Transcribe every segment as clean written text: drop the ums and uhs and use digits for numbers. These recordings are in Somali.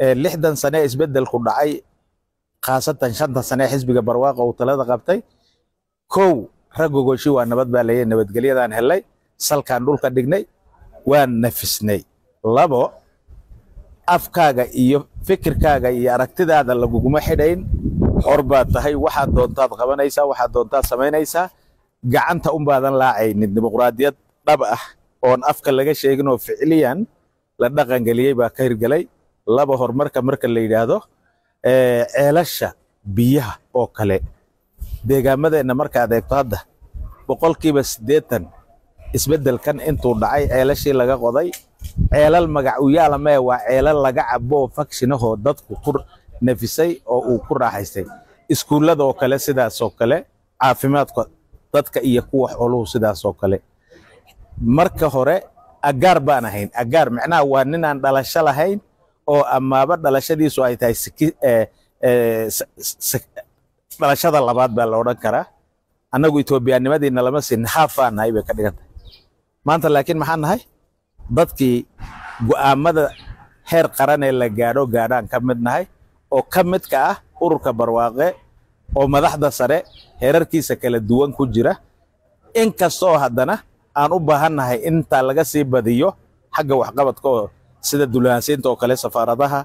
لحدن سنة إسبدل كردعي خاصة شنطة سنة حزب برواقة وثلاثة قبتي كو رجو جوشي ونبت بالي نبت قليل عن هلاي سال كان دول كدقني ونفسني لابو أفكاغا إيو فكر كاغا إيو أركتد هذا اللي قوما حدين حربات تهي واحد دونتات غبانيسا واحد دونتات سمينيسا قعنتا بعدن لاعين الديمقراطية طبعا oon afka laga sheegin oo ficiliyan la dhaqan galiyay baa ka hirgalay laba horumarka marka la yiraahdo ceelasha biyaha oo kale deegaamadeena marka adeegto hadda boqolkiiba 80 isbedelkan intuu dhacay ceelashii laga qoday ceelal magac u yaala ma waa ceelal laga cabo faksinaho dadku ku nafisay oo uu ku raaxaystay iskuulada oo kale sidaas oo kale caafimaadka dadka iyo kuwa xooluhu sidaas oo kale marka hore agaar baan ahayn agaar macnaha waa ninaan dhalasho lahayn oo amaaba dhalashadiisu ay tahay dhalashada labaad baa la oran karaa annagu Itoobiyaanimadina lama siin haafaan hay bay ka dhigantay maanta laakiin maxaan nahay dadkii go'aamada heer qaran ee la gaadhaan ka mid nahay oo ka mid ka ah ururka barwaaqe oo madaxda sare heerarkiisa kala duwan ku jira in kastoo haddana aan u baahannahay inta laga sii badiyo xagga waxqabadka sida dulaansiinta oo kale safaaradaha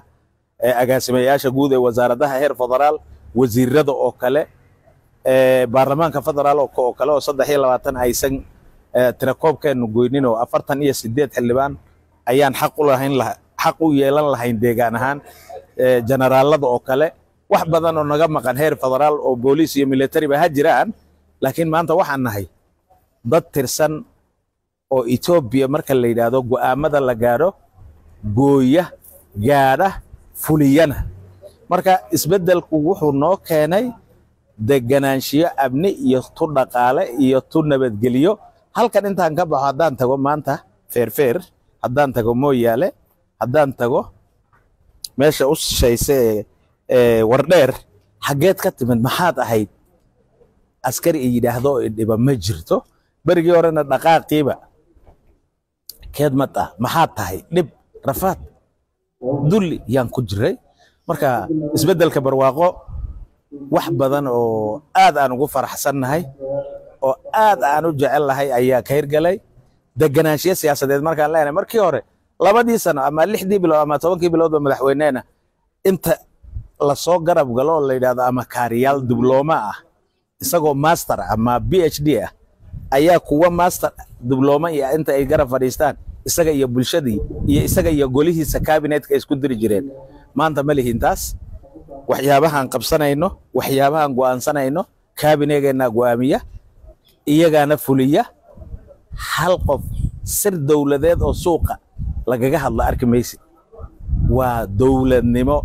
agaasimayaasha guud ee wasaaradaha heer federaal wasiirada oo kale baarlamaanka federaal oo kale oo 23 aysan tirakoobkeenu goynin oo 48 xildhibaan ayaan xaq u yeelan lahayn deegaan ahaan generaalada oo kale wax badan oo naga maqan heer federaal oo booliis iyo military ba jiraan laakiin maanta waxaan nahay dad tirsan oo Ethiopia marka la yiraahdo go'aamada la gaaro gooya gaara fuliyana marka isbedelku wuxuu noo keenay deganaanshiyo abni iyo tu dhaqaale iyo tu nabadgeliyo halkan intaan ka baxo hadaan tago maanta feer hadaan tago mooyaale hadaan tago meesha u shayse wardheer xageed ka timid maxaad ahayd askari yiraahdo dhiba ma jirto barigii horena dhaqaaqiiba keedmad maxaad tahay dhib rafaad dulli yaan ku jiray marka isbedelka barwaaqo wax badan oo aad aan ugu faraxsanahay oo aad aan u jecelahay ayaa ka hirgalay deganaanshiyo siyaasadeed markaan leenahay markii hore labadii sano ama 6dii bilood ama 10kii bilood madaxweyneena inta la soo garab galo la yiraahdo ama kaariyaal dibloma ah isagoo master ama PhD ah ayaa kuwa master dibloma iyo inta ay garab fadhiistaan isaga iyo bulshadii iyo isaga iyo golihiisa cabinetka isku diri jireen maanta ma lihintaas waxyaabahan qabsanayno waxyaabahan go'aansanayno cabinegeena go'aamiya iyagaana fuliya hal qof sir dawladeed oo suuqa lagaga hadla arkimaysi waa dawladnimo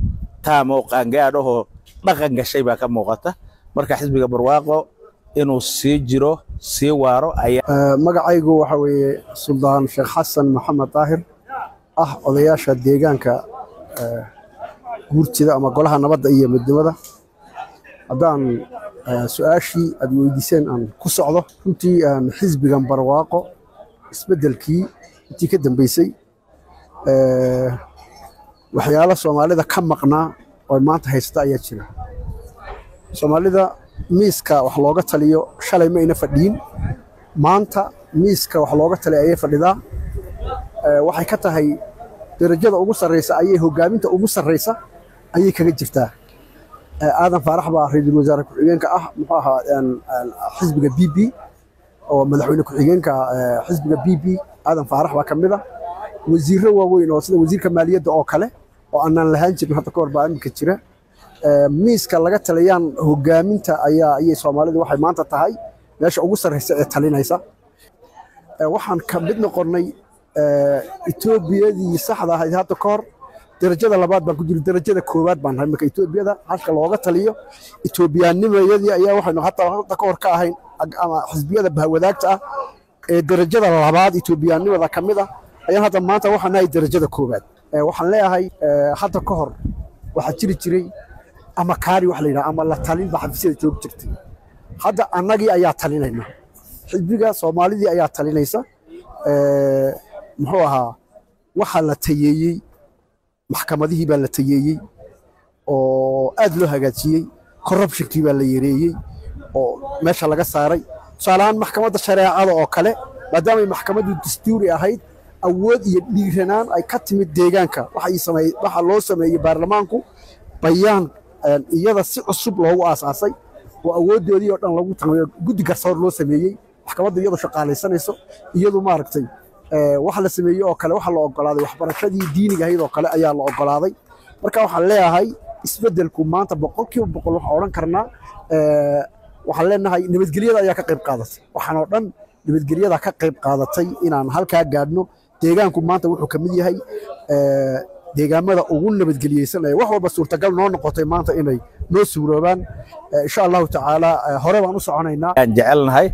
taamo qaangaadho dhaqan gashay baa ka muuqata marka xisbiga barwaaqo inuu sii jiro sii waaro ayaa magacaygu waxa weeye Suldaan Sheekh Xasan Maxamed Daahir odayaasha deegaanka guurtida ama golaha nabadda iyo midnimada hadaan su'aashii aad weydiiseen aan ku socdo runtii xisbigan barwaaqo isbedelkii intii ka dambeysay waxyaalo Soomaalida ka maqnaa oo maanta haysta ayaa jira Soomaalida miiska wax looga taliyo shalay ma ina fadhiin maanta miiska wax looga taliyo ay fadhidaa waxay ka tahay darajada ugu sareysa ayay hogaaminta ugu sareysa ayay kaga jirtaa aadan faarax baa ra'iisul wasaare ku-xigeenka muxuu ahaa xisbiga BB oo madaxweyne ku-xigeenka xisbiga BB aadan faarax baa kamid ah wasiirro waaweyn oo sida wasiirka maaliyadda oo kale oo aanan lahayn jirin hadda ka hor baa imika jira miiska laga taliyaan hogaaminta ayay Soomaalidu waxay maanta tahay meesha ugu sareysa ee talinaysa waxaan ka mid noqonay Etoobiyadii saxda ahayd hadda ka hor darajada labaad baan ku jiray darajada koowaad baan nahay marka Etoobiyada halka looga taliyo Etoobiyaanimadii ayaa waxaynu hadda ka hor ka ahayn ama xisbiyada bahwadaagta ah ee darajada labaad Etoobiyaanimada kamid ah ayaan hadda maanta waxaan nahay darajada koowaad waxaan leeyahay hadda ka hor waxa jiray ama kaari wax la yiraahdo ama la talin ba xafiisyada joog jirtay hadda annagii ayaa talinayna xisbiga Soomaalidii ayaa talinaysa muxuu ahaa waxa la tayeeyay maxkamadihii baa la tayeeyey oo aad loo hagaajiyey corruptionkii baa la yareeyey oo meesha laga saaray tusaale ahaan maxkamadda shareecada oo kale maadaama ay maxkamaddu dastuuri ahayd awood iyo dhiiranaan ay ka timid deegaanka waxa loo sameeyey baarlamaanku bayaan iyada si cusub loogu aasaasay oo awooddoodii oo dhan lagu tamayo guddi garsoor loo sameeyey maxkamadda iyadoo shaqaalaysanayso iyadu maaragtay waxa la sameeyey oo kale waxa la ogolaaday waxbarashadii diiniga ahayd oo kale ayaa la ogolaaday marka waxaan leeyahay isbeddelku maanta 100% waxaan odhan karnaa waxaan leenahay nabadgelyada ayaa ka qayb qaadatay waxaan oo dhan nabadgelyada ka qayb qaadatay inaan halkaa gaadhno deegaanku maanta wuxuu ka mid yahay deegaamada ugu nabadgeliyeysan ee wax walba suurtagal noo noqotay maanta inay noo suuroobaan insha allahu tacaala hore baan u soconaynaa aan jecelnahay